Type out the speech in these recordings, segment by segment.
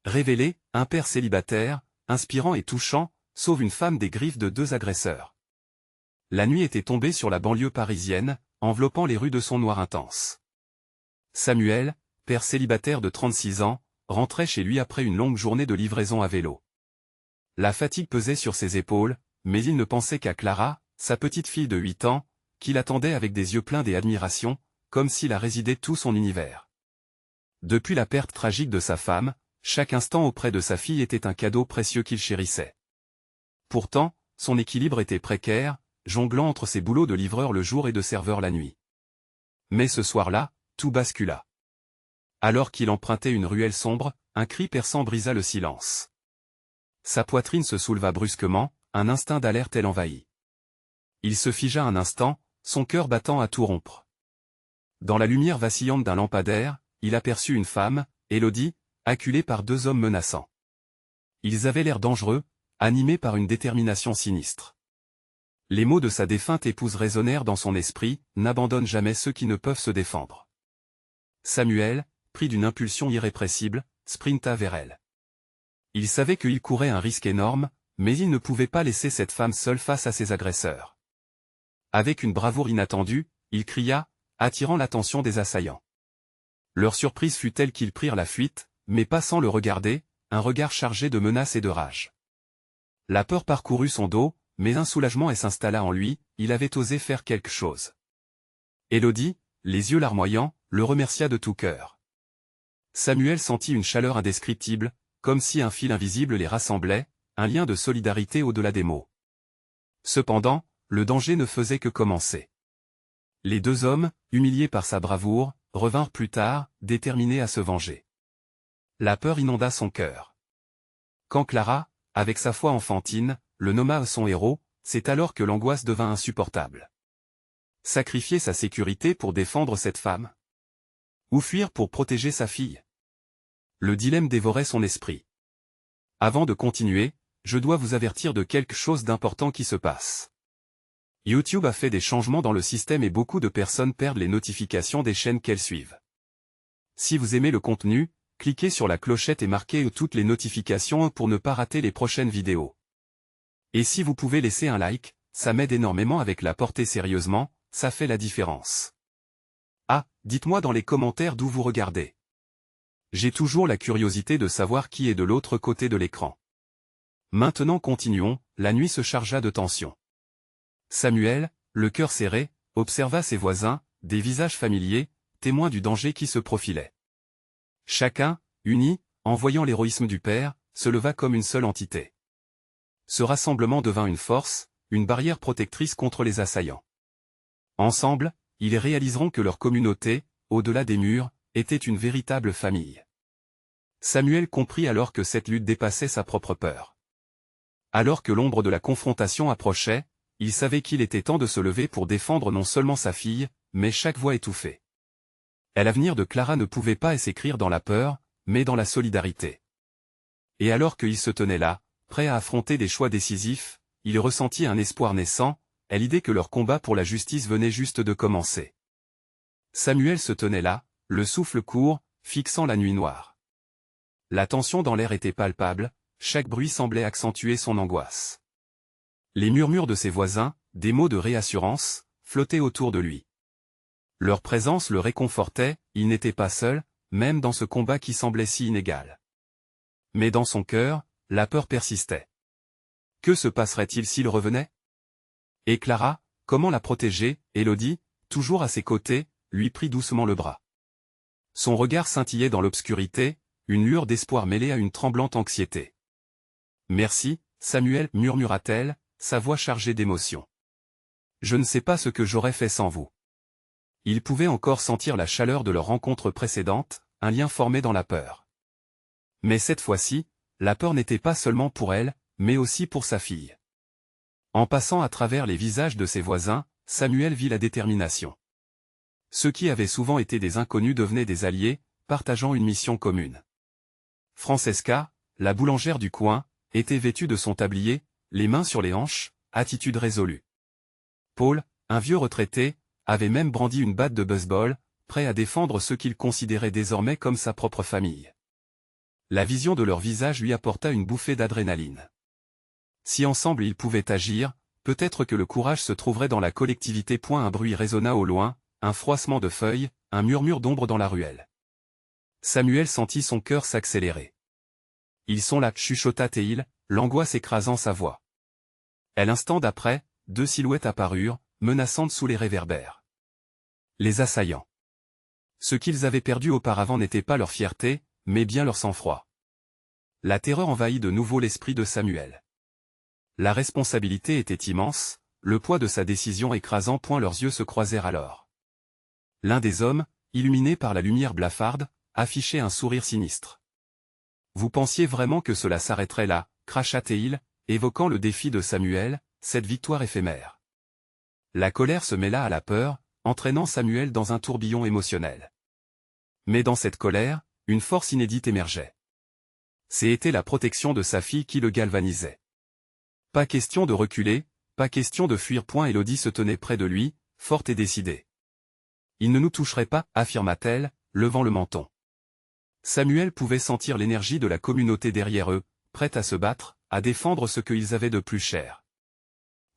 Révélé, un père célibataire, inspirant et touchant, sauve une femme des griffes de 2 agresseurs. La nuit était tombée sur la banlieue parisienne, enveloppant les rues de son noir intense. Samuel, père célibataire de 36 ans, rentrait chez lui après une longue journée de livraison à vélo. La fatigue pesait sur ses épaules, mais il ne pensait qu'à Clara, sa petite fille de 8 ans, qui l'attendait avec des yeux pleins d'admiration, comme s'il a résidé tout son univers. Depuis la perte tragique de sa femme, chaque instant auprès de sa fille était un cadeau précieux qu'il chérissait. Pourtant, son équilibre était précaire, jonglant entre ses boulots de livreur le jour et de serveur la nuit. Mais ce soir-là, tout bascula. Alors qu'il empruntait une ruelle sombre, un cri perçant brisa le silence. Sa poitrine se souleva brusquement, un instinct d'alerte l'envahit. Il se figea un instant, son cœur battant à tout rompre. Dans la lumière vacillante d'un lampadaire, il aperçut une femme, Élodie, acculée par 2 hommes menaçants. Ils avaient l'air dangereux, animés par une détermination sinistre. Les mots de sa défunte épouse résonnèrent dans son esprit, « N'abandonne jamais ceux qui ne peuvent se défendre ». Samuel, pris d'une impulsion irrépressible, sprinta vers elle. Il savait qu'il courait un risque énorme, mais il ne pouvait pas laisser cette femme seule face à ses agresseurs. Avec une bravoure inattendue, il cria, attirant l'attention des assaillants. Leur surprise fut telle qu'ils prirent la fuite, mais pas sans le regarder, un regard chargé de menaces et de rage. La peur parcourut son dos, mais un soulagement s'installa en lui, il avait osé faire quelque chose. Élodie, les yeux larmoyants, le remercia de tout cœur. Samuel sentit une chaleur indescriptible, comme si un fil invisible les rassemblait, un lien de solidarité au-delà des mots. Cependant, le danger ne faisait que commencer. Les 2 hommes, humiliés par sa bravoure, revinrent plus tard, déterminés à se venger. La peur inonda son cœur. Quand Clara, avec sa foi enfantine, le nomma son héros, c'est alors que l'angoisse devint insupportable. Sacrifier sa sécurité pour défendre cette femme? Ou fuir pour protéger sa fille? Le dilemme dévorait son esprit. Avant de continuer, je dois vous avertir de quelque chose d'important qui se passe. YouTube a fait des changements dans le système et beaucoup de personnes perdent les notifications des chaînes qu'elles suivent. Si vous aimez le contenu, cliquez sur la clochette et marquez toutes les notifications pour ne pas rater les prochaines vidéos. Et si vous pouvez laisser un like, ça m'aide énormément avec la portée sérieusement, ça fait la différence. Ah, dites-moi dans les commentaires d'où vous regardez. J'ai toujours la curiosité de savoir qui est de l'autre côté de l'écran. Maintenant continuons, la nuit se chargea de tension. Samuel, le cœur serré, observa ses voisins, des visages familiers, témoins du danger qui se profilait. Chacun, uni, en voyant l'héroïsme du père, se leva comme une seule entité. Ce rassemblement devint une force, une barrière protectrice contre les assaillants. Ensemble, ils réaliseront que leur communauté, au-delà des murs, était une véritable famille. Samuel comprit alors que cette lutte dépassait sa propre peur. Alors que l'ombre de la confrontation approchait, il savait qu'il était temps de se lever pour défendre non seulement sa fille, mais chaque voix étouffée. L'avenir de Clara ne pouvait pas s'écrire dans la peur, mais dans la solidarité. Et alors qu'il se tenait là, prêt à affronter des choix décisifs, il ressentit un espoir naissant, à l'idée que leur combat pour la justice venait juste de commencer. Samuel se tenait là, le souffle court, fixant la nuit noire. La tension dans l'air était palpable, chaque bruit semblait accentuer son angoisse. Les murmures de ses voisins, des mots de réassurance, flottaient autour de lui. Leur présence le réconfortait, il n'était pas seul, même dans ce combat qui semblait si inégal. Mais dans son cœur, la peur persistait. Que se passerait-il s'il revenait? Et Clara, comment la protéger? Élodie, toujours à ses côtés, lui prit doucement le bras. Son regard scintillait dans l'obscurité, une lueur d'espoir mêlée à une tremblante anxiété. « Merci, Samuel, murmura-t-elle, sa voix chargée d'émotion. Je ne sais pas ce que j'aurais fait sans vous. Il pouvait encore sentir la chaleur de leur rencontre précédente, un lien formé dans la peur. Mais cette fois-ci, la peur n'était pas seulement pour elle, mais aussi pour sa fille. En passant à travers les visages de ses voisins, Samuel vit la détermination. Ceux qui avaient souvent été des inconnus devenaient des alliés, partageant une mission commune. Francesca, la boulangère du coin, était vêtue de son tablier, les mains sur les hanches, attitude résolue. Paul, un vieux retraité, avait même brandi une batte de baseball, prêt à défendre ceux qu'il considérait désormais comme sa propre famille. La vision de leur visage lui apporta une bouffée d'adrénaline. Si ensemble ils pouvaient agir, peut-être que le courage se trouverait dans la collectivité. Un bruit résonna au loin, un froissement de feuilles, un murmure d'ombre dans la ruelle. Samuel sentit son cœur s'accélérer. Ils sont là, chuchota Théil, l'angoisse écrasant sa voix. Et l'instant d'après, deux silhouettes apparurent, menaçantes sous les réverbères. Les assaillants. Ce qu'ils avaient perdu auparavant n'était pas leur fierté, mais bien leur sang-froid. La terreur envahit de nouveau l'esprit de Samuel. La responsabilité était immense, le poids de sa décision écrasant. Leurs yeux se croisèrent alors. L'un des hommes, illuminé par la lumière blafarde, affichait un sourire sinistre. Vous pensiez vraiment que cela s'arrêterait là, cracha Théil, évoquant le défi de Samuel, cette victoire éphémère. La colère se mêla à la peur, entraînant Samuel dans un tourbillon émotionnel. Mais dans cette colère, une force inédite émergeait. C'était la protection de sa fille qui le galvanisait. Pas question de reculer, pas question de fuir. Élodie se tenait près de lui, forte et décidée. Il ne nous toucherait pas, affirma-t-elle, levant le menton. Samuel pouvait sentir l'énergie de la communauté derrière eux, prête à se battre, à défendre ce qu'ils avaient de plus cher.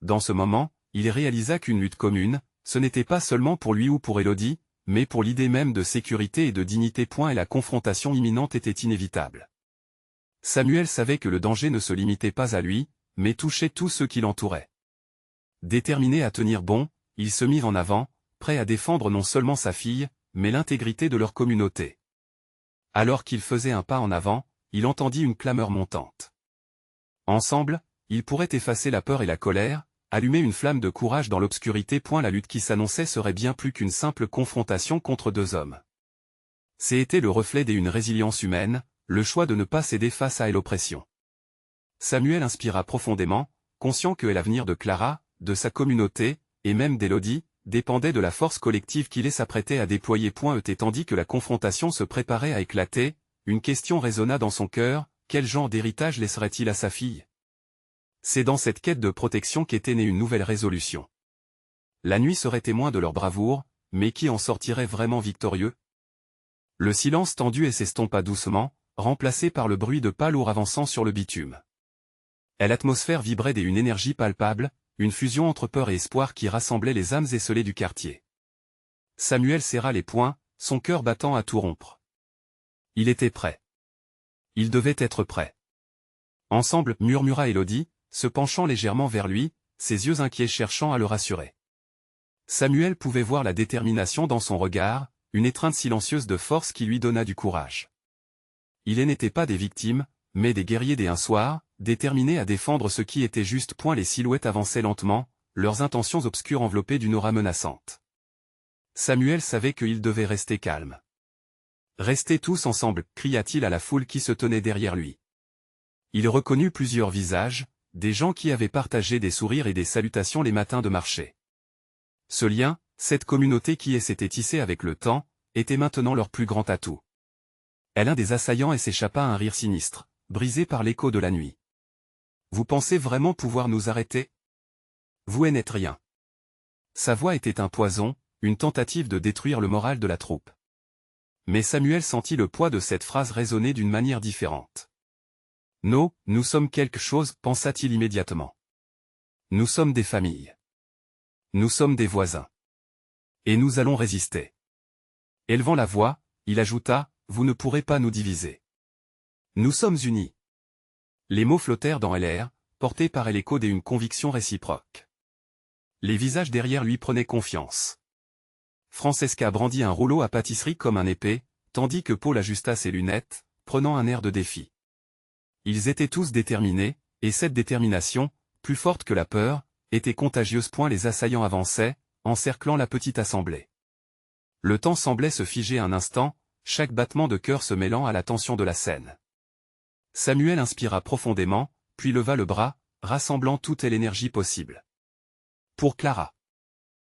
Dans ce moment, il réalisa qu'une lutte commune, ce n'était pas seulement pour lui ou pour Élodie, mais pour l'idée même de sécurité et de dignité. Et la confrontation imminente était inévitable. Samuel savait que le danger ne se limitait pas à lui, mais touchait tous ceux qui l'entouraient. Déterminé à tenir bon, il se mit en avant, prêt à défendre non seulement sa fille, mais l'intégrité de leur communauté. Alors qu'il faisait un pas en avant, il entendit une clameur montante. Ensemble, ils pourraient effacer la peur et la colère, allumer une flamme de courage dans l'obscurité. La lutte qui s'annonçait serait bien plus qu'une simple confrontation contre deux hommes. C'était le reflet d'une résilience humaine, le choix de ne pas céder face à l'oppression. Samuel inspira profondément, conscient que l'avenir de Clara, de sa communauté, et même d'Élodie, dépendait de la force collective qu'il s'apprêtait à déployer. Tandis que la confrontation se préparait à éclater, une question résonna dans son cœur, quel genre d'héritage laisserait-il à sa fille? C'est dans cette quête de protection qu'était née une nouvelle résolution. La nuit serait témoin de leur bravoure, mais qui en sortirait vraiment victorieux? Le silence tendu s'estompa doucement, remplacé par le bruit de pas lourds avançant sur le bitume. Et l'atmosphère vibrait d'une énergie palpable, une fusion entre peur et espoir qui rassemblait les âmes esseulées du quartier. Samuel serra les poings, son cœur battant à tout rompre. Il était prêt. Il devait être prêt. Ensemble, murmura Élodie, se penchant légèrement vers lui, ses yeux inquiets cherchant à le rassurer. Samuel pouvait voir la détermination dans son regard, une étreinte silencieuse de force qui lui donna du courage. Ils n'étaient pas des victimes, mais des guerriers d'un soir, déterminés à défendre ce qui était juste. Les silhouettes avançaient lentement, leurs intentions obscures enveloppées d'une aura menaçante. Samuel savait qu'il devait rester calme. Restez tous ensemble, cria-t-il à la foule qui se tenait derrière lui. Il reconnut plusieurs visages, des gens qui avaient partagé des sourires et des salutations les matins de marché. Ce lien, cette communauté qui s'était tissée avec le temps, était maintenant leur plus grand atout. L'un des assaillants s'échappa un rire sinistre, brisé par l'écho de la nuit. Vous pensez vraiment pouvoir nous arrêter? Vous n'êtes rien. Sa voix était un poison, une tentative de détruire le moral de la troupe. Mais Samuel sentit le poids de cette phrase résonner d'une manière différente. Non, nous sommes quelque chose, pensa-t-il immédiatement. Nous sommes des familles. Nous sommes des voisins. Et nous allons résister. Élevant la voix, il ajouta, vous ne pourrez pas nous diviser. Nous sommes unis. Les mots flottèrent dans l'air, portés par l'écho d'une conviction réciproque. Les visages derrière lui prenaient confiance. Francesca brandit un rouleau à pâtisserie comme un épée, tandis que Paul ajusta ses lunettes, prenant un air de défi. Ils étaient tous déterminés, et cette détermination, plus forte que la peur, était contagieuse. Les assaillants avançaient, encerclant la petite assemblée. Le temps semblait se figer un instant, chaque battement de cœur se mêlant à la tension de la scène. Samuel inspira profondément, puis leva le bras, rassemblant toute l'énergie possible. Pour Clara.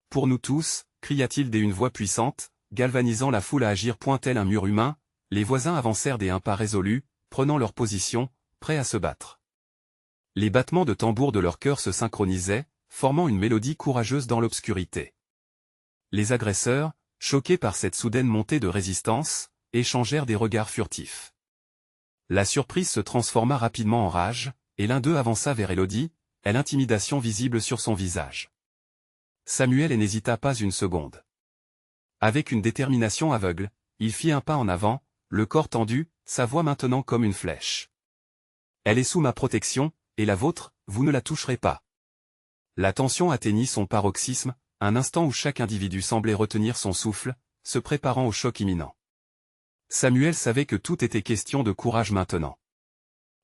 Pour nous tous, cria-t-il d'une voix puissante, galvanisant la foule à agir. Tel un mur humain, les voisins avancèrent d'un pas résolu, prenant leur position, prêts à se battre. Les battements de tambour de leur cœur se synchronisaient, formant une mélodie courageuse dans l'obscurité. Les agresseurs, choqués par cette soudaine montée de résistance, échangèrent des regards furtifs. La surprise se transforma rapidement en rage, et l'un d'eux avança vers Élodie, l'intimidation visible sur son visage. Samuel n'hésita pas une seconde. Avec une détermination aveugle, il fit un pas en avant, le corps tendu, sa voix maintenant comme une flèche. Elle est sous ma protection, et la vôtre, vous ne la toucherez pas. La tension atteignit son paroxysme, un instant où chaque individu semblait retenir son souffle, se préparant au choc imminent. Samuel savait que tout était question de courage maintenant.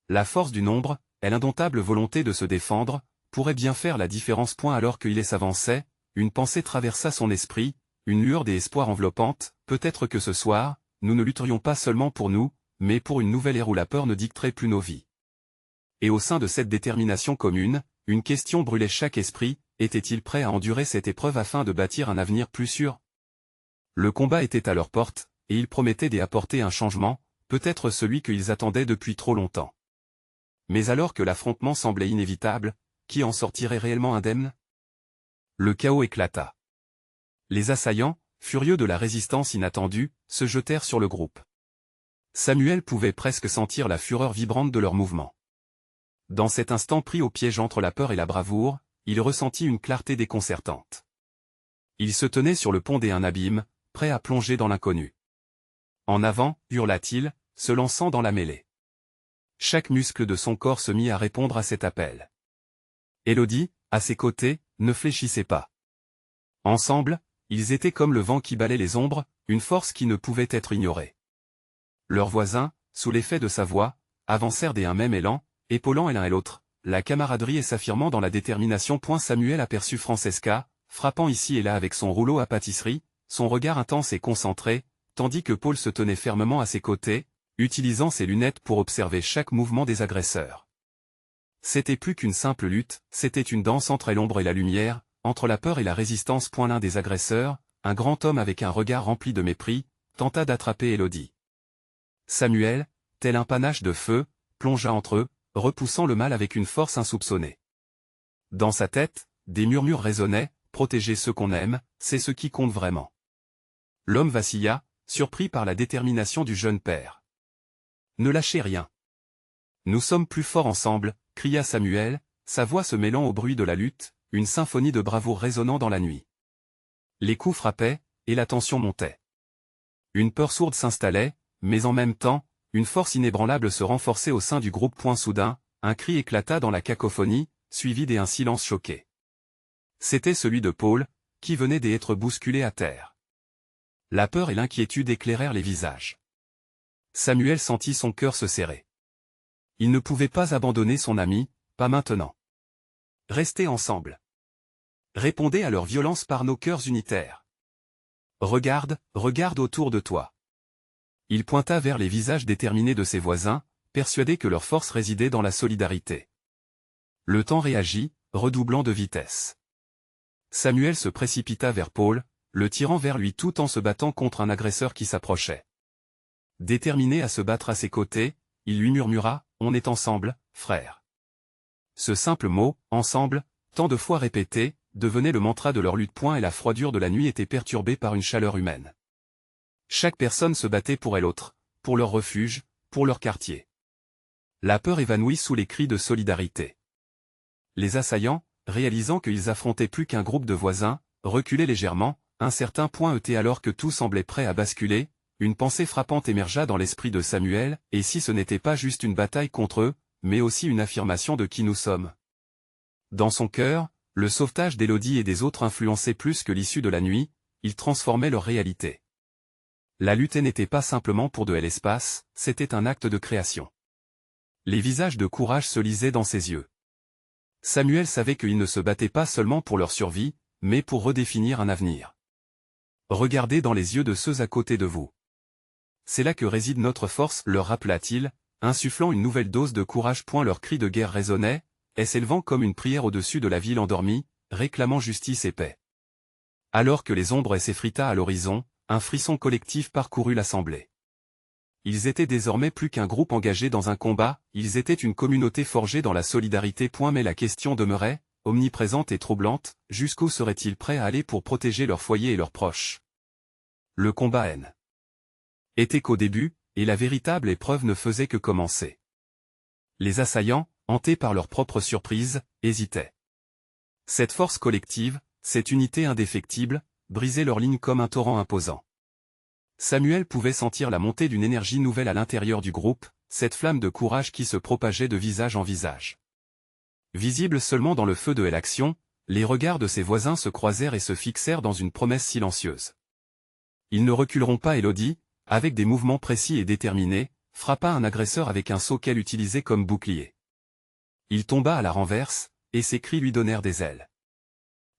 La force du nombre, et l'indomptable volonté de se défendre, pourrait bien faire la différence. Alors qu'il s'avançait, une pensée traversa son esprit, une lueur d'espoir enveloppante, peut-être que ce soir, nous ne lutterions pas seulement pour nous, mais pour une nouvelle ère où la peur ne dicterait plus nos vies. Et au sein de cette détermination commune, une question brûlait chaque esprit, était-il prêt à endurer cette épreuve afin de bâtir un avenir plus sûr? Le combat était à leur porte, et ils promettaient d'y apporter un changement, peut-être celui qu'ils attendaient depuis trop longtemps. Mais alors que l'affrontement semblait inévitable, qui en sortirait réellement indemne? Le chaos éclata. Les assaillants, furieux de la résistance inattendue, se jetèrent sur le groupe. Samuel pouvait presque sentir la fureur vibrante de leurs mouvements. Dans cet instant pris au piège entre la peur et la bravoure, il ressentit une clarté déconcertante. Il se tenait sur le pont d'un abîme, prêt à plonger dans l'inconnu. En avant, hurla-t-il, se lançant dans la mêlée. Chaque muscle de son corps se mit à répondre à cet appel. Élodie, à ses côtés, ne fléchissait pas. Ensemble, ils étaient comme le vent qui balaie les ombres, une force qui ne pouvait être ignorée. Leurs voisins, sous l'effet de sa voix, avancèrent d'un même élan, épaulant l'un et l'autre, la camaraderie et s'affirmant dans la détermination. Samuel aperçut Francesca, frappant ici et là avec son rouleau à pâtisserie, son regard intense et concentré, tandis que Paul se tenait fermement à ses côtés, utilisant ses lunettes pour observer chaque mouvement des agresseurs. C'était plus qu'une simple lutte, c'était une danse entre l'ombre et la lumière, entre la peur et la résistance. L'un des agresseurs, un grand homme avec un regard rempli de mépris, tenta d'attraper Élodie. Samuel, tel un panache de feu, plongea entre eux, repoussant le mal avec une force insoupçonnée. Dans sa tête, des murmures résonnaient, protéger ceux qu'on aime, c'est ce qui compte vraiment. L'homme vacilla, surpris par la détermination du jeune père. Ne lâchez rien. Nous sommes plus forts ensemble, cria Samuel, sa voix se mêlant au bruit de la lutte, une symphonie de bravoure résonnant dans la nuit. Les coups frappaient, et la tension montait. Une peur sourde s'installait, mais en même temps, une force inébranlable se renforçait au sein du groupe. Soudain, un cri éclata dans la cacophonie, suivi d'un silence choqué. C'était celui de Paul, qui venait d'être bousculé à terre. La peur et l'inquiétude éclairèrent les visages. Samuel sentit son cœur se serrer. Il ne pouvait pas abandonner son ami, pas maintenant. Restez ensemble. Répondez à leur violence par nos cœurs unitaires. Regarde, regarde autour de toi. Il pointa vers les visages déterminés de ses voisins, persuadé que leur force résidait dans la solidarité. Le temps réagit, redoublant de vitesse. Samuel se précipita vers Paul, le tirant vers lui tout en se battant contre un agresseur qui s'approchait. Déterminé à se battre à ses côtés, il lui murmura, « On est ensemble, frère. » Ce simple mot, « ensemble », tant de fois répété, devenait le mantra de leur lutte. Et la froidure de la nuit était perturbée par une chaleur humaine. Chaque personne se battait pour elle autre, pour leur refuge, pour leur quartier. La peur évanouit sous les cris de solidarité. Les assaillants, réalisant qu'ils affrontaient plus qu'un groupe de voisins, reculaient légèrement, un certain point était alors que tout semblait prêt à basculer, une pensée frappante émergea dans l'esprit de Samuel, et si ce n'était pas juste une bataille contre eux, mais aussi une affirmation de qui nous sommes. Dans son cœur, le sauvetage d'Élodie et des autres influençait plus que l'issue de la nuit, il transformait leur réalité. La lutte n'était pas simplement pour de l'espace, c'était un acte de création. Les visages de courage se lisaient dans ses yeux. Samuel savait qu'ils ne se battaient pas seulement pour leur survie, mais pour redéfinir un avenir. Regardez dans les yeux de ceux à côté de vous. C'est là que réside notre force, leur rappela-t-il, insufflant une nouvelle dose de courage. Leurs cris de guerre résonnaient, et s'élevant comme une prière au-dessus de la ville endormie, réclamant justice et paix. Alors que les ombres s'effrita à l'horizon, un frisson collectif parcourut l'assemblée. Ils étaient désormais plus qu'un groupe engagé dans un combat, ils étaient une communauté forgée dans la solidarité. Mais la question demeurait, omniprésente et troublante, jusqu'où seraient-ils prêts à aller pour protéger leur foyer et leurs proches? Le combat était qu'au début, et la véritable épreuve ne faisait que commencer. Les assaillants, hantés par leur propre surprise, hésitaient. Cette force collective, cette unité indéfectible, brisait leur ligne comme un torrent imposant. Samuel pouvait sentir la montée d'une énergie nouvelle à l'intérieur du groupe, cette flamme de courage qui se propageait de visage en visage. Visible seulement dans le feu de l'action, les regards de ses voisins se croisèrent et se fixèrent dans une promesse silencieuse. Ils ne reculeront pas. Elodie, avec des mouvements précis et déterminés, frappa un agresseur avec un seau qu'elle utilisait comme bouclier. Il tomba à la renverse, et ses cris lui donnèrent des ailes.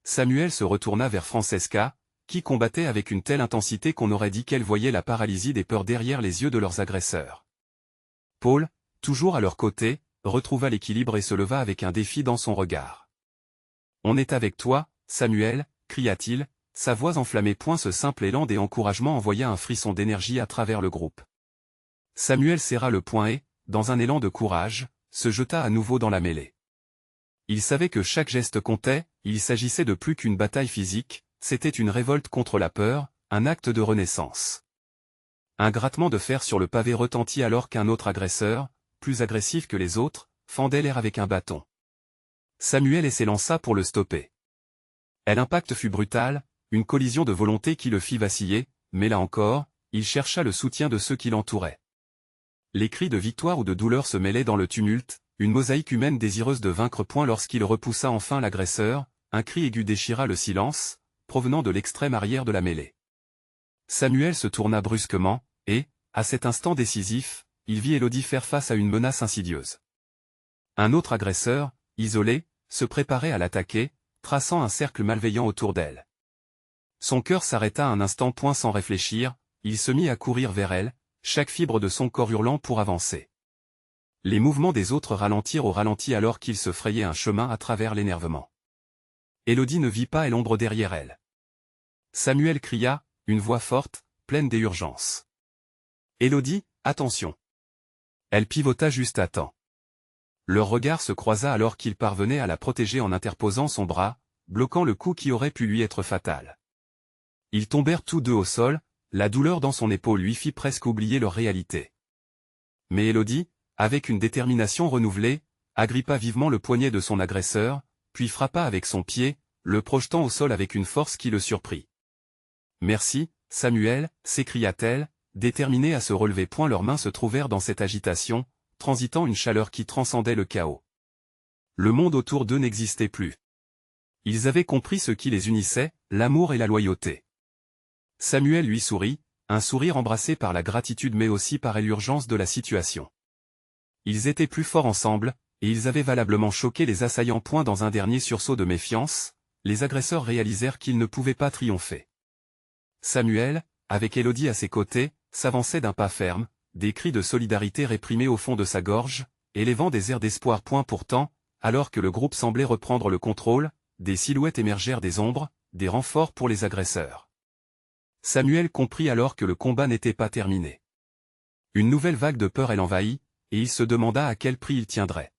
Samuel se retourna vers Francesca, qui combattait avec une telle intensité qu'on aurait dit qu'elle voyait la paralysie des peurs derrière les yeux de leurs agresseurs. Paul, toujours à leur côté, retrouva l'équilibre et se leva avec un défi dans son regard. « On est avec toi, Samuel » cria-t-il, sa voix enflammée. Ce simple élan d'encouragement envoya un frisson d'énergie à travers le groupe. Samuel serra le poing et, dans un élan de courage, se jeta à nouveau dans la mêlée. Il savait que chaque geste comptait, il s'agissait de plus qu'une bataille physique, c'était une révolte contre la peur, un acte de renaissance. Un grattement de fer sur le pavé retentit alors qu'un autre agresseur, plus agressif que les autres, fendait l'air avec un bâton. Samuel s'élança pour le stopper. L'impact fut brutal, une collision de volonté qui le fit vaciller, mais là encore, il chercha le soutien de ceux qui l'entouraient. Les cris de victoire ou de douleur se mêlaient dans le tumulte, une mosaïque humaine désireuse de vaincre. Lorsqu'il repoussa enfin l'agresseur, un cri aigu déchira le silence, provenant de l'extrême arrière de la mêlée. Samuel se tourna brusquement, et, à cet instant décisif, il vit Elodie faire face à une menace insidieuse. Un autre agresseur, isolé, se préparait à l'attaquer, traçant un cercle malveillant autour d'elle. Son cœur s'arrêta un instant. Sans réfléchir, il se mit à courir vers elle, chaque fibre de son corps hurlant pour avancer. Les mouvements des autres ralentirent au ralenti alors qu'il se frayait un chemin à travers l'énervement. Elodie ne vit pas l'ombre derrière elle. Samuel cria, une voix forte, pleine d'urgence. « Elodie, attention !» Elle pivota juste à temps. Leur regard se croisa alors qu'il parvenait à la protéger en interposant son bras, bloquant le coup qui aurait pu lui être fatal. Ils tombèrent tous deux au sol, la douleur dans son épaule lui fit presque oublier leur réalité. Mais Elodie, avec une détermination renouvelée, agrippa vivement le poignet de son agresseur, puis frappa avec son pied, le projetant au sol avec une force qui le surprit. « Merci, Samuel » s'écria-t-elle, déterminée à se relever. Leurs mains se trouvèrent dans cette agitation, transitant une chaleur qui transcendait le chaos. Le monde autour d'eux n'existait plus. Ils avaient compris ce qui les unissait, l'amour et la loyauté. Samuel lui sourit, un sourire embrassé par la gratitude mais aussi par l'urgence de la situation. Ils étaient plus forts ensemble, et ils avaient valablement choqué les assaillants. Dans un dernier sursaut de méfiance, les agresseurs réalisèrent qu'ils ne pouvaient pas triompher. Samuel, avec Elodie à ses côtés, s'avançait d'un pas ferme, des cris de solidarité réprimés au fond de sa gorge, élevant des airs d'espoir. Pourtant, alors que le groupe semblait reprendre le contrôle, des silhouettes émergèrent des ombres, des renforts pour les agresseurs. Samuel comprit alors que le combat n'était pas terminé. Une nouvelle vague de peur l'envahit, et il se demanda à quel prix il tiendrait.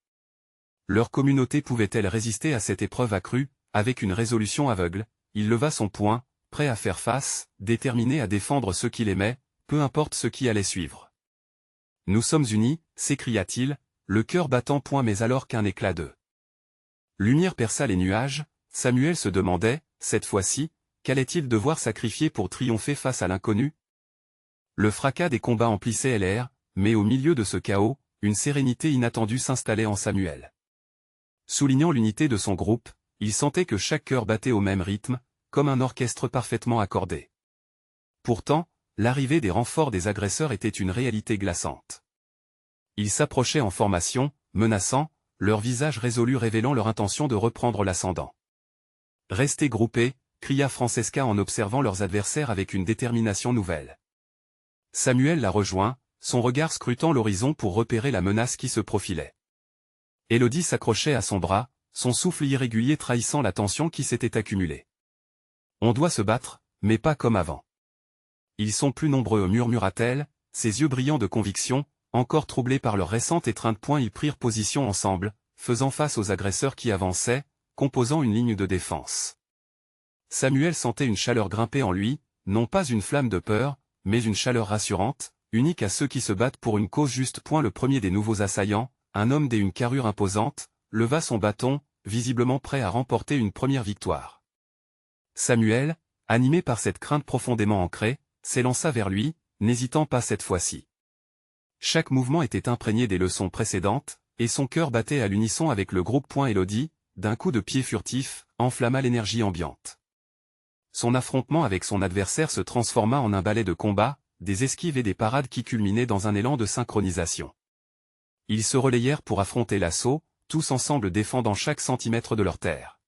Leur communauté pouvait-elle résister à cette épreuve accrue? Avec une résolution aveugle, il leva son poing, prêt à faire face, déterminé à défendre ceux qu'il aimait, peu importe ce qui allait suivre. « Nous sommes unis » s'écria-t-il, le cœur battant. Mais alors qu'un éclat de lumière perça les nuages, Samuel se demandait, cette fois-ci, qu'allait-il devoir sacrifier pour triompher face à l'inconnu? Le fracas des combats emplissait l'air, mais au milieu de ce chaos, une sérénité inattendue s'installait en Samuel. Soulignant l'unité de son groupe, il sentait que chaque cœur battait au même rythme, comme un orchestre parfaitement accordé. Pourtant, l'arrivée des renforts des agresseurs était une réalité glaçante. Ils s'approchaient en formation, menaçants, leurs visages résolus révélant leur intention de reprendre l'ascendant. « Restez groupés » cria Francesca en observant leurs adversaires avec une détermination nouvelle. Samuel la rejoint, son regard scrutant l'horizon pour repérer la menace qui se profilait. Elodie s'accrochait à son bras, son souffle irrégulier trahissant la tension qui s'était accumulée. « On doit se battre, mais pas comme avant. »« Ils sont plus nombreux » murmura-t-elle, ses yeux brillants de conviction, encore troublés par leur récente étreinte. Ils prirent position ensemble, faisant face aux agresseurs qui avançaient, composant une ligne de défense. Samuel sentait une chaleur grimper en lui, non pas une flamme de peur, mais une chaleur rassurante, unique à ceux qui se battent pour une cause juste. Le premier des nouveaux assaillants, un homme d'une carrure imposante, leva son bâton, visiblement prêt à remporter une première victoire. Samuel, animé par cette crainte profondément ancrée, s'élança vers lui, n'hésitant pas cette fois-ci. Chaque mouvement était imprégné des leçons précédentes, et son cœur battait à l'unisson avec le groupe. Élodie, d'un coup de pied furtif, enflamma l'énergie ambiante. Son affrontement avec son adversaire se transforma en un ballet de combat, des esquives et des parades qui culminaient dans un élan de synchronisation. Ils se relayèrent pour affronter l'assaut, tous ensemble défendant chaque centimètre de leur terre.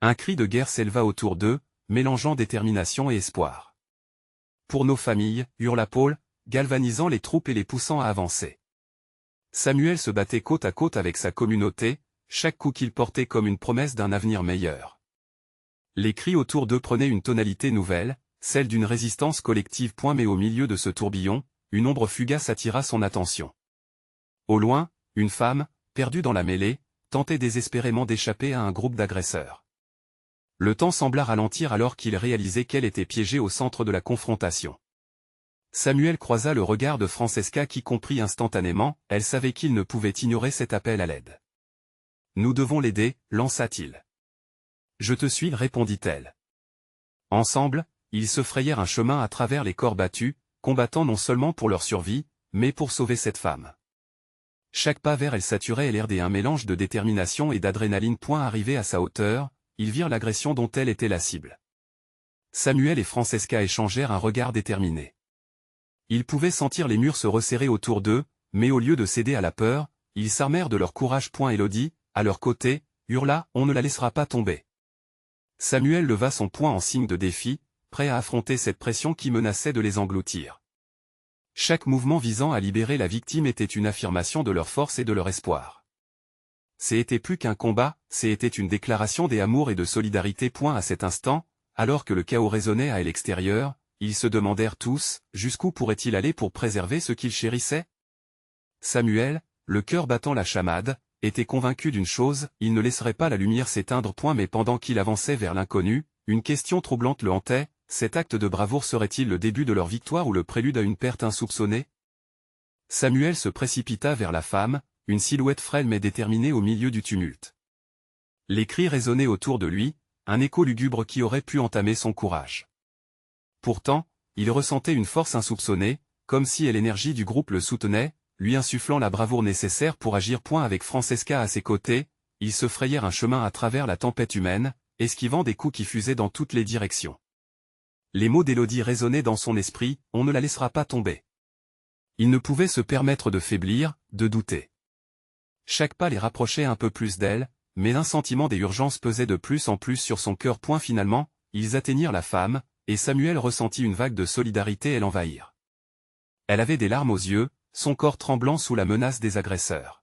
Un cri de guerre s'éleva autour d'eux, mélangeant détermination et espoir. Pour nos familles, hurla Paul, galvanisant les troupes et les poussant à avancer. Samuel se battait côte à côte avec sa communauté, chaque coup qu'il portait comme une promesse d'un avenir meilleur. Les cris autour d'eux prenaient une tonalité nouvelle, celle d'une résistance collective. Mais au milieu de ce tourbillon, une ombre fugace attira son attention. Au loin, une femme, perdue dans la mêlée, tentait désespérément d'échapper à un groupe d'agresseurs. Le temps sembla ralentir alors qu'il réalisait qu'elle était piégée au centre de la confrontation. Samuel croisa le regard de Francesca qui comprit instantanément, elle savait qu'il ne pouvait ignorer cet appel à l'aide. « Nous devons l'aider » lança-t-il. « Je te suis » répondit-elle. Ensemble, ils se frayèrent un chemin à travers les corps battus, combattant non seulement pour leur survie, mais pour sauver cette femme. Chaque pas vers elle saturait l'air d'un mélange de détermination et d'adrénaline. Arrivé à sa hauteur, ils virent l'agression dont elle était la cible. Samuel et Francesca échangèrent un regard déterminé. Ils pouvaient sentir les murs se resserrer autour d'eux, mais au lieu de céder à la peur, ils s'armèrent de leur courage. Élodie, à leur côté, hurla « On ne la laissera pas tomber ». Samuel leva son poing en signe de défi, prêt à affronter cette pression qui menaçait de les engloutir. Chaque mouvement visant à libérer la victime était une affirmation de leur force et de leur espoir. C'était plus qu'un combat, c'était une déclaration d'amour et de solidarité. À cet instant, alors que le chaos résonnait à l'extérieur, ils se demandèrent tous, jusqu'où pourrait-il aller pour préserver ce qu'ils chérissaient? Samuel, le cœur battant la chamade, était convaincu d'une chose, il ne laisserait pas la lumière s'éteindre. Mais pendant qu'il avançait vers l'inconnu, une question troublante le hantait, cet acte de bravoure serait-il le début de leur victoire ou le prélude à une perte insoupçonnée? Samuel se précipita vers la femme, une silhouette frêle mais déterminée au milieu du tumulte. Les cris résonnaient autour de lui, un écho lugubre qui aurait pu entamer son courage. Pourtant, il ressentait une force insoupçonnée, comme si l'énergie du groupe le soutenait, lui insufflant la bravoure nécessaire pour agir. Avec Francesca à ses côtés, ils se frayèrent un chemin à travers la tempête humaine, esquivant des coups qui fusaient dans toutes les directions. Les mots d'Élodie résonnaient dans son esprit, on ne la laissera pas tomber. Il ne pouvait se permettre de faiblir, de douter. Chaque pas les rapprochait un peu plus d'elle, mais un sentiment d'urgence pesait de plus en plus sur son cœur. Finalement, ils atteignirent la femme, et Samuel ressentit une vague de solidarité l'envahir. Elle avait des larmes aux yeux, son corps tremblant sous la menace des agresseurs.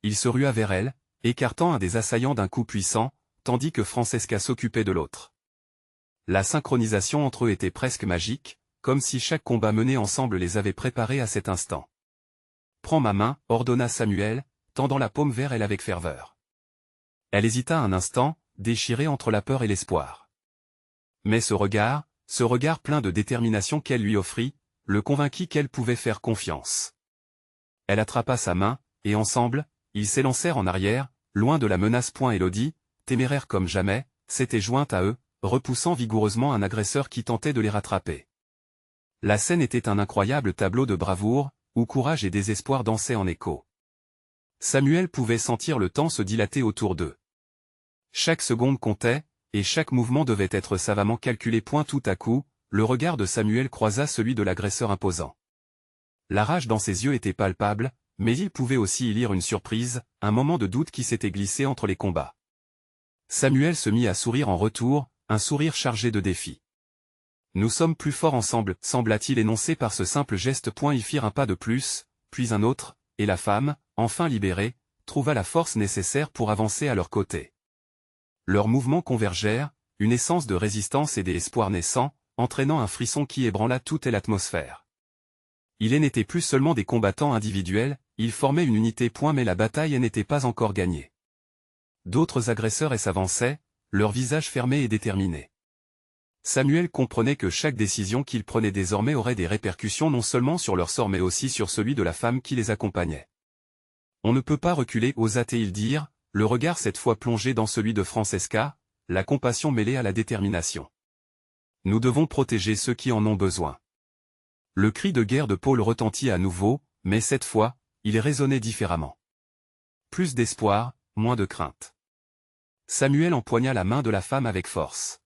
Il se rua vers elle, écartant un des assaillants d'un coup puissant, tandis que Francesca s'occupait de l'autre. La synchronisation entre eux était presque magique, comme si chaque combat mené ensemble les avait préparés à cet instant. « Prends ma main » ordonna Samuel, tendant la paume vers elle avec ferveur. Elle hésita un instant, déchirée entre la peur et l'espoir. Mais ce regard plein de détermination qu'elle lui offrit, le convainquit qu'elle pouvait faire confiance. Elle attrapa sa main, et ensemble, ils s'élancèrent en arrière, loin de la menace. Élodie, téméraire comme jamais, s'était jointe à eux, repoussant vigoureusement un agresseur qui tentait de les rattraper. La scène était un incroyable tableau de bravoure, où courage et désespoir dansaient en écho. Samuel pouvait sentir le temps se dilater autour d'eux. Chaque seconde comptait, et chaque mouvement devait être savamment calculé. Tout à coup, le regard de Samuel croisa celui de l'agresseur imposant. La rage dans ses yeux était palpable, mais il pouvait aussi y lire une surprise, un moment de doute qui s'était glissé entre les combats. Samuel se mit à sourire en retour, un sourire chargé de défi. « Nous sommes plus forts ensemble » sembla-t-il énoncer par ce simple geste. Ils firent un pas de plus, puis un autre, et la femme, enfin libérée, trouva la force nécessaire pour avancer à leur côté. Leurs mouvements convergèrent, une essence de résistance et d'espoir naissant, entraînant un frisson qui ébranla toute l'atmosphère. Ils n'étaient plus seulement des combattants individuels, ils formaient une unité. Mais la bataille n'était pas encore gagnée. D'autres agresseurs s'avançaient, leurs visages fermés et déterminés. Samuel comprenait que chaque décision qu'il prenait désormais aurait des répercussions non seulement sur leur sort mais aussi sur celui de la femme qui les accompagnait. On ne peut pas reculer, osa-t-il dire, le regard cette fois plongé dans celui de Francesca, la compassion mêlée à la détermination. Nous devons protéger ceux qui en ont besoin. Le cri de guerre de Paul retentit à nouveau, mais cette fois, il résonnait différemment. Plus d'espoir, moins de crainte. Samuel empoigna la main de la femme avec force.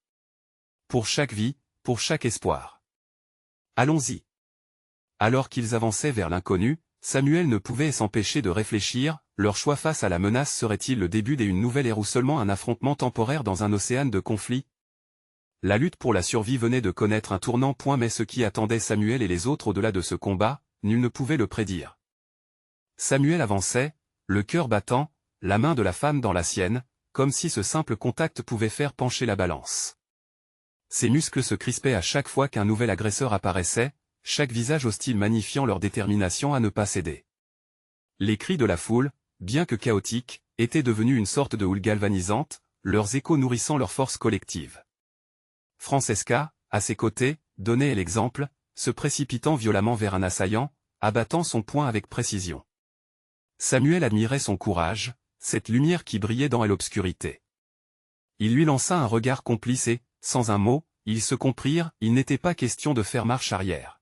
Pour chaque vie, pour chaque espoir. Allons-y. Alors qu'ils avançaient vers l'inconnu, Samuel ne pouvait s'empêcher de réfléchir, leur choix face à la menace serait-il le début d'une nouvelle ère ou seulement un affrontement temporaire dans un océan de conflits? La lutte pour la survie venait de connaître un tournant point mais ce qui attendait Samuel et les autres au-delà de ce combat, nul ne pouvait le prédire. Samuel avançait, le cœur battant, la main de la femme dans la sienne, comme si ce simple contact pouvait faire pencher la balance. Ses muscles se crispaient à chaque fois qu'un nouvel agresseur apparaissait, chaque visage hostile magnifiant leur détermination à ne pas céder. Les cris de la foule, bien que chaotiques, étaient devenus une sorte de houle galvanisante, leurs échos nourrissant leur force collective. Francesca, à ses côtés, donnait l'exemple, se précipitant violemment vers un assaillant, abattant son poing avec précision. Samuel admirait son courage, cette lumière qui brillait dans l'obscurité. Il lui lança un regard complice et, sans un mot, ils se comprirent, il n'était pas question de faire marche arrière.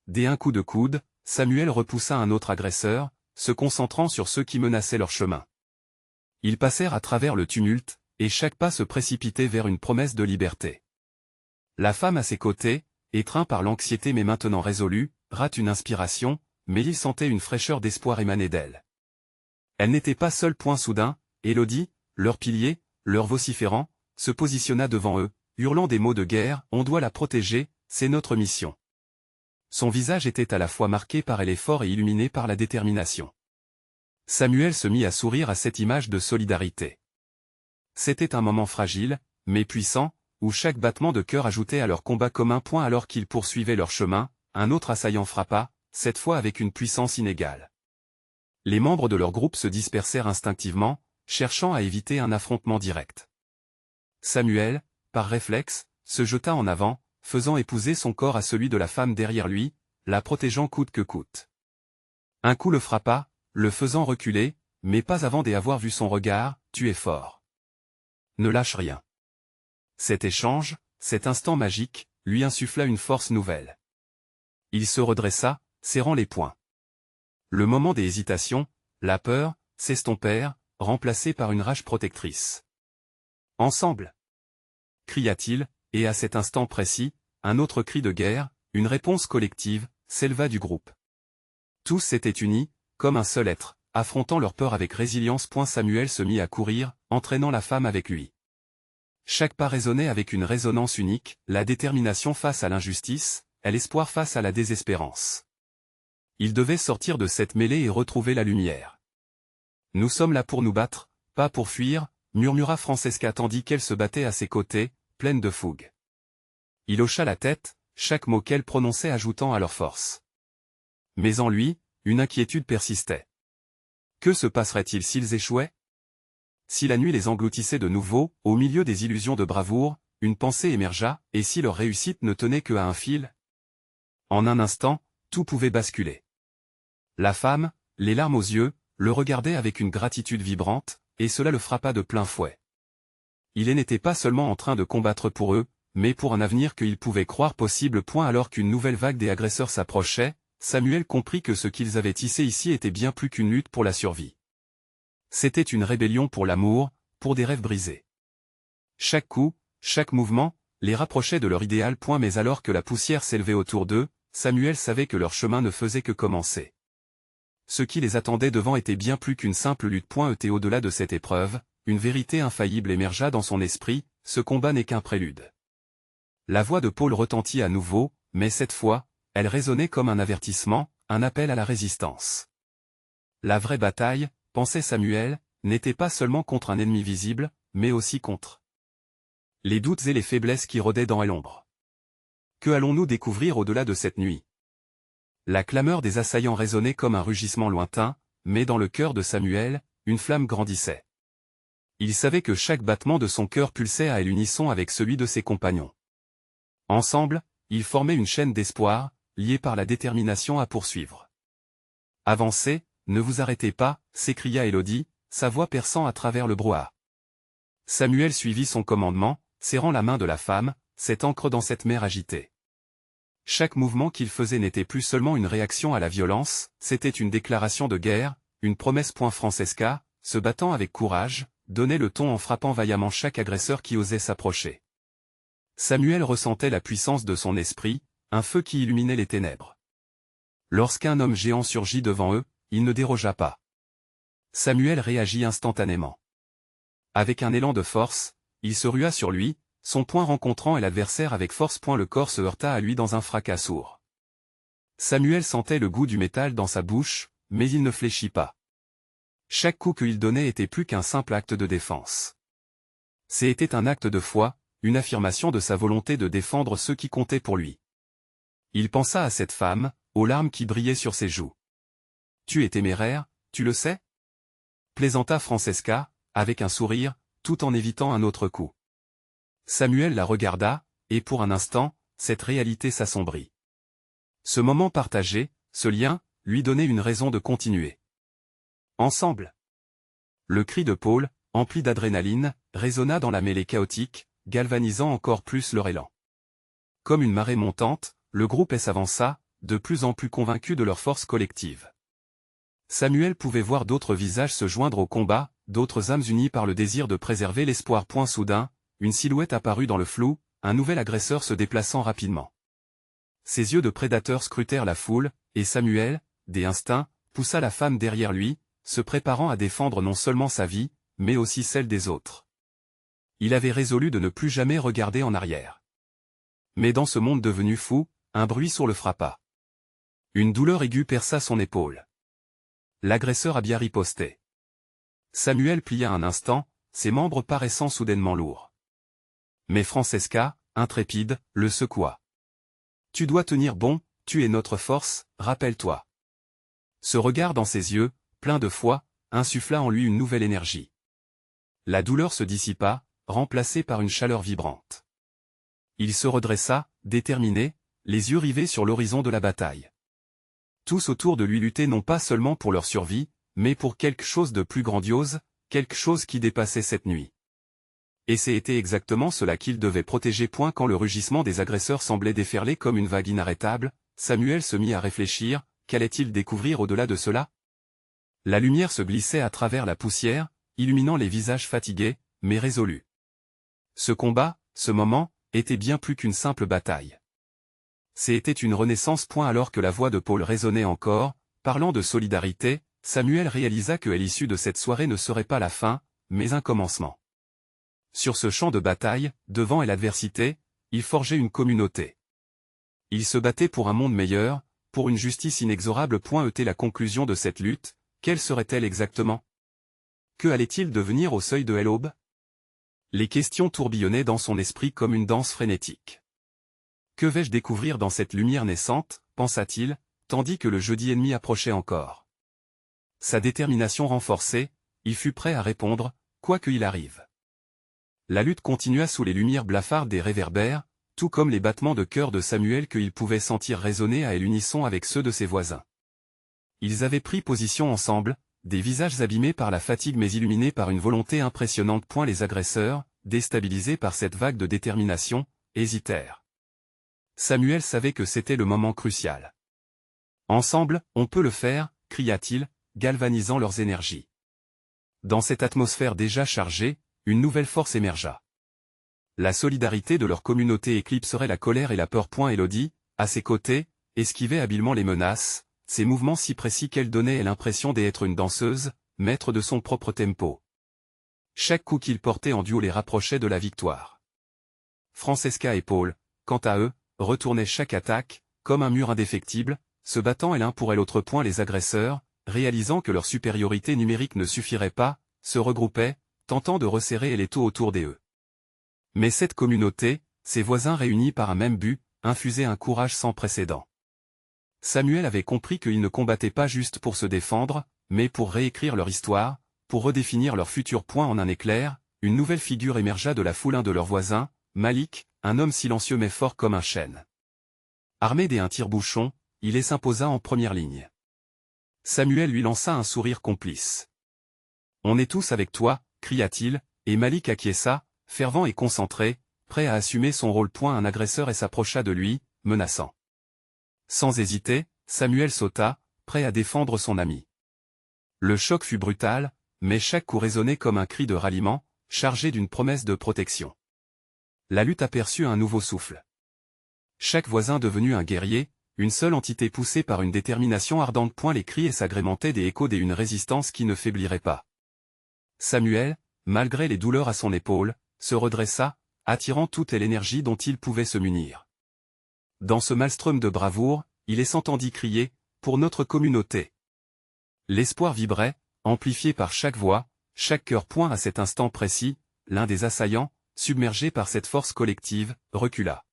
Dès un coup de coude, Samuel repoussa un autre agresseur, se concentrant sur ceux qui menaçaient leur chemin. Ils passèrent à travers le tumulte, et chaque pas se précipitait vers une promesse de liberté. La femme à ses côtés, étreint par l'anxiété mais maintenant résolue, rate une inspiration, mais il sentait une fraîcheur d'espoir émaner d'elle. Elle n'était pas seule. Soudain, Élodie, leur pilier, leur vociférant, se positionna devant eux, hurlant des mots de guerre, on doit la protéger, c'est notre mission. Son visage était à la fois marqué par l'effort et illuminé par la détermination. Samuel se mit à sourire à cette image de solidarité. C'était un moment fragile, mais puissant, où chaque battement de cœur ajoutait à leur combat commun. Alors qu'ils poursuivaient leur chemin, un autre assaillant frappa, cette fois avec une puissance inégale. Les membres de leur groupe se dispersèrent instinctivement, cherchant à éviter un affrontement direct. Samuel, par réflexe, se jeta en avant, faisant épouser son corps à celui de la femme derrière lui, la protégeant coûte que coûte. Un coup le frappa, le faisant reculer, mais pas avant d'avoir vu son regard, « Tu es fort. Ne lâche rien. » Cet échange, cet instant magique, lui insuffla une force nouvelle. Il se redressa, serrant les poings. Le moment des hésitations, la peur, s'estompèrent, remplacés par une rage protectrice. « Ensemble !» cria-t-il, et à cet instant précis, un autre cri de guerre, une réponse collective, s'éleva du groupe. Tous s'étaient unis, comme un seul être, affrontant leur peur avec résilience. Samuel se mit à courir, entraînant la femme avec lui. Chaque pas résonnait avec une résonance unique, la détermination face à l'injustice, et l'espoir face à la désespérance. Ils devaient sortir de cette mêlée et retrouver la lumière. « Nous sommes là pour nous battre, pas pour fuir », murmura Francesca tandis qu'elle se battait à ses côtés, pleine de fougue. Il hocha la tête, chaque mot qu'elle prononçait ajoutant à leur force. Mais en lui, une inquiétude persistait. Que se passerait-il s'ils échouaient? Si la nuit les engloutissait de nouveau, au milieu des illusions de bravoure, une pensée émergea, et si leur réussite ne tenait qu'à un fil? En un instant, tout pouvait basculer. La femme, les larmes aux yeux, le regardait avec une gratitude vibrante, et cela le frappa de plein fouet. Il n'était pas seulement en train de combattre pour eux, mais pour un avenir qu'ils pouvaient croire possible. Alors qu'une nouvelle vague des agresseurs s'approchait, Samuel comprit que ce qu'ils avaient tissé ici était bien plus qu'une lutte pour la survie. C'était une rébellion pour l'amour, pour des rêves brisés. Chaque coup, chaque mouvement, les rapprochait de leur idéal. Mais alors que la poussière s'élevait autour d'eux, Samuel savait que leur chemin ne faisait que commencer. Ce qui les attendait devant était bien plus qu'une simple lutte. Et au-delà de cette épreuve, une vérité infaillible émergea dans son esprit, ce combat n'est qu'un prélude. La voix de Paul retentit à nouveau, mais cette fois, elle résonnait comme un avertissement, un appel à la résistance. La vraie bataille, pensait Samuel, n'était pas seulement contre un ennemi visible, mais aussi contre les doutes et les faiblesses qui rôdaient dans l'ombre. Que allons-nous découvrir au-delà de cette nuit? La clameur des assaillants résonnait comme un rugissement lointain, mais dans le cœur de Samuel, une flamme grandissait. Il savait que chaque battement de son cœur pulsait à l'unisson avec celui de ses compagnons. Ensemble, ils formaient une chaîne d'espoir, liée par la détermination à poursuivre. « Avancez, ne vous arrêtez pas » s'écria Élodie, sa voix perçant à travers le brouhaha. Samuel suivit son commandement, serrant la main de la femme, cette ancre dans cette mer agitée. Chaque mouvement qu'il faisait n'était plus seulement une réaction à la violence, c'était une déclaration de guerre, une promesse. Francesca, se battant avec courage, donnait le ton en frappant vaillamment chaque agresseur qui osait s'approcher. Samuel ressentait la puissance de son esprit, un feu qui illuminait les ténèbres. Lorsqu'un homme géant surgit devant eux, il ne dérogea pas. Samuel réagit instantanément. Avec un élan de force, il se rua sur lui, son poing rencontrant l'adversaire avec force. Le corps se heurta à lui dans un fracas sourd. Samuel sentait le goût du métal dans sa bouche, mais il ne fléchit pas. Chaque coup qu'il donnait était plus qu'un simple acte de défense. C'était un acte de foi, une affirmation de sa volonté de défendre ceux qui comptaient pour lui. Il pensa à cette femme, aux larmes qui brillaient sur ses joues. « Tu es téméraire, tu le sais ?» plaisanta Francesca, avec un sourire, tout en évitant un autre coup. Samuel la regarda, et pour un instant, cette réalité s'assombrit. Ce moment partagé, ce lien, lui donnait une raison de continuer. Ensemble. Le cri de Paul, empli d'adrénaline, résonna dans la mêlée chaotique, galvanisant encore plus leur élan. Comme une marée montante, le groupe s'avança, de plus en plus convaincu de leur force collective. Samuel pouvait voir d'autres visages se joindre au combat, d'autres âmes unies par le désir de préserver l'espoir. Soudain, une silhouette apparut dans le flou, un nouvel agresseur se déplaçant rapidement. Ses yeux de prédateur scrutèrent la foule, et Samuel, des instincts, poussa la femme derrière lui, se préparant à défendre non seulement sa vie, mais aussi celle des autres. Il avait résolu de ne plus jamais regarder en arrière. Mais dans ce monde devenu fou, un bruit sourd le frappa. Une douleur aiguë perça son épaule. L'agresseur a bien riposté. Samuel plia un instant, ses membres paraissant soudainement lourds. Mais Francesca, intrépide, le secoua. « Tu dois tenir bon, tu es notre force, rappelle-toi. » Ce regard dans ses yeux, plein de foi, insuffla en lui une nouvelle énergie. La douleur se dissipa, remplacée par une chaleur vibrante. Il se redressa, déterminé, les yeux rivés sur l'horizon de la bataille. Tous autour de lui luttaient non pas seulement pour leur survie, mais pour quelque chose de plus grandiose, quelque chose qui dépassait cette nuit. Et c'était exactement cela qu'il devait protéger. Quand le rugissement des agresseurs semblait déferler comme une vague inarrêtable, Samuel se mit à réfléchir, qu'allait-il découvrir au-delà de cela? La lumière se glissait à travers la poussière, illuminant les visages fatigués, mais résolus. Ce combat, ce moment, était bien plus qu'une simple bataille. C'était une renaissance. Alors que la voix de Paul résonnait encore, parlant de solidarité, Samuel réalisa que l'issue de cette soirée ne serait pas la fin, mais un commencement. Sur ce champ de bataille, devant l'adversité, il forgeait une communauté. Il se battait pour un monde meilleur, pour une justice inexorable. Était la conclusion de cette lutte, quelle serait-elle exactement? Que allait-il devenir au seuil de l'aube? Les questions tourbillonnaient dans son esprit comme une danse frénétique. Que vais-je découvrir dans cette lumière naissante, pensa-t-il, tandis que le jeudi ennemi approchait encore. Sa détermination renforcée, il fut prêt à répondre, quoi qu'il arrive. La lutte continua sous les lumières blafardes des réverbères, tout comme les battements de cœur de Samuel qu'il pouvait sentir résonner à l'unisson avec ceux de ses voisins. Ils avaient pris position ensemble, des visages abîmés par la fatigue mais illuminés par une volonté impressionnante. Les agresseurs, déstabilisés par cette vague de détermination, hésitèrent. Samuel savait que c'était le moment crucial. « Ensemble, on peut le faire » cria-t-il, galvanisant leurs énergies. Dans cette atmosphère déjà chargée, une nouvelle force émergea. La solidarité de leur communauté éclipserait la colère et la peur. Élodie, à ses côtés, esquivait habilement les menaces, ses mouvements si précis qu'elle donnait l'impression d'être une danseuse, maître de son propre tempo. Chaque coup qu'il portait en duo les rapprochait de la victoire. Francesca et Paul, quant à eux, retournaient chaque attaque, comme un mur indéfectible, se battant l'un pour l'autre. Les agresseurs, réalisant que leur supériorité numérique ne suffirait pas, se regroupaient, tentant de resserrer l'étau autour d'eux. Mais cette communauté, ses voisins réunis par un même but, infusait un courage sans précédent. Samuel avait compris qu'ils ne combattaient pas juste pour se défendre, mais pour réécrire leur histoire, pour redéfinir leur futur. En un éclair, une nouvelle figure émergea de la foule. Un de leurs voisins, Malik, un homme silencieux mais fort comme un chêne. Armé d'un tire-bouchon, il s'imposa en première ligne. Samuel lui lança un sourire complice. « On est tous avec toi », cria-t-il, et Malik acquiesça, fervent et concentré, prêt à assumer son rôle. Un agresseur et s'approcha de lui, menaçant. Sans hésiter, Samuel sauta, prêt à défendre son ami. Le choc fut brutal, mais chaque coup résonnait comme un cri de ralliement, chargé d'une promesse de protection. La lutte aperçut un nouveau souffle. Chaque voisin devenu un guerrier, une seule entité poussée par une détermination ardente. Les cris s'agrémentaient des échos d'une résistance qui ne faiblirait pas. Samuel, malgré les douleurs à son épaule, se redressa, attirant toute l'énergie dont il pouvait se munir. Dans ce maelstrom de bravoure, il s'entendit crier « Pour notre communauté !» L'espoir vibrait, amplifié par chaque voix, chaque cœur. À cet instant précis, l'un des assaillants, submergé par cette force collective, recula.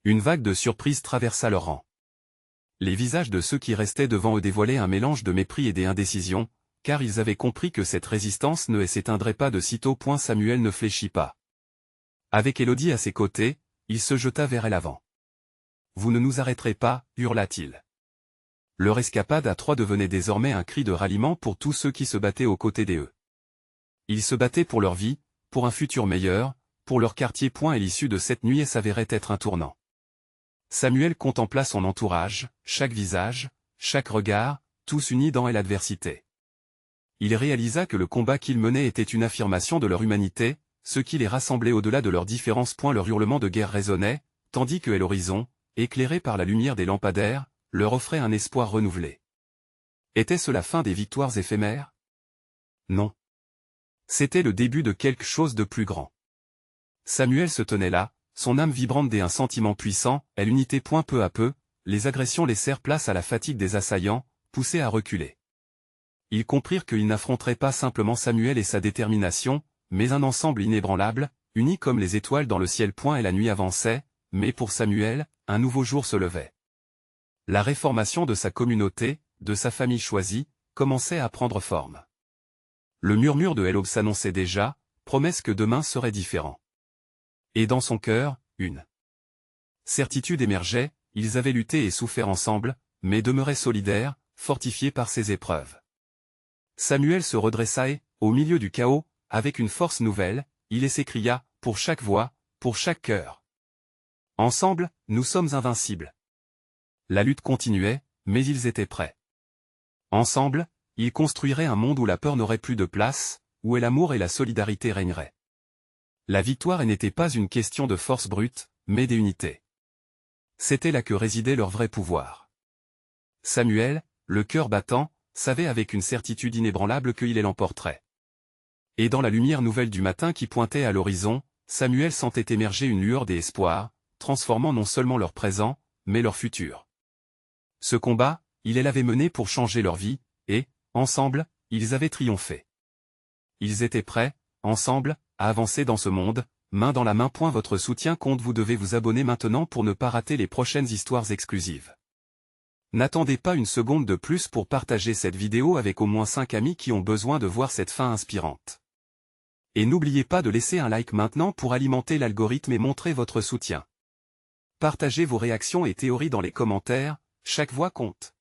Une vague de surprise traversa leurs rangs. Les visages de ceux qui restaient devant eux dévoilaient un mélange de mépris et d'indécision, car ils avaient compris que cette résistance ne s'éteindrait pas de sitôt. Samuel ne fléchit pas. Avec Élodie à ses côtés, il se jeta vers elle avant. « Vous ne nous arrêterez pas » hurla-t-il. Leur escapade à trois devenait désormais un cri de ralliement pour tous ceux qui se battaient aux côtés d'eux. Ils se battaient pour leur vie, pour un futur meilleur, pour leur quartier. Et l'issue de cette nuit s'avérait être un tournant. Samuel contempla son entourage, chaque visage, chaque regard, tous unis dans l'adversité. Il réalisa que le combat qu'ils menaient était une affirmation de leur humanité, ce qui les rassemblait au-delà de leurs différences. Leur hurlement de guerre résonnait, tandis que l'horizon, éclairé par la lumière des lampadaires, leur offrait un espoir renouvelé. Était-ce la fin des victoires éphémères? Non. C'était le début de quelque chose de plus grand. Samuel se tenait là, son âme vibrante d'un sentiment puissant, l'unité. Peu à peu, les agressions laissèrent place à la fatigue des assaillants, poussés à reculer. Ils comprirent qu'ils n'affronteraient pas simplement Samuel et sa détermination, mais un ensemble inébranlable, uni comme les étoiles dans le ciel. Et la nuit avançait, mais pour Samuel, un nouveau jour se levait. La réformation de sa communauté, de sa famille choisie, commençait à prendre forme. Le murmure de l'aube s'annonçait déjà, promesse que demain serait différent. Et dans son cœur, une certitude émergeait, ils avaient lutté et souffert ensemble, mais demeuraient solidaires, fortifiés par ces épreuves. Samuel se redressa et, au milieu du chaos, avec une force nouvelle, il s'écria, pour chaque voix, pour chaque cœur. Ensemble, nous sommes invincibles. La lutte continuait, mais ils étaient prêts. Ensemble, ils construiraient un monde où la peur n'aurait plus de place, où l'amour et la solidarité régneraient. La victoire n'était pas une question de force brute, mais d'unité. C'était là que résidait leur vrai pouvoir. Samuel, le cœur battant, savait avec une certitude inébranlable qu'il l'emporterait. Et dans la lumière nouvelle du matin qui pointait à l'horizon, Samuel sentait émerger une lueur d'espoir, transformant non seulement leur présent, mais leur futur. Ce combat, il l'avait mené pour changer leur vie, et, ensemble, ils avaient triomphé. Ils étaient prêts, ensemble, à avancer dans ce monde, main dans la main. Votre soutien compte. Vous devez vous abonner maintenant pour ne pas rater les prochaines histoires exclusives. N'attendez pas une seconde de plus pour partager cette vidéo avec au moins 5 amis qui ont besoin de voir cette fin inspirante. Et n'oubliez pas de laisser un like maintenant pour alimenter l'algorithme et montrer votre soutien. Partagez vos réactions et théories dans les commentaires, chaque voix compte.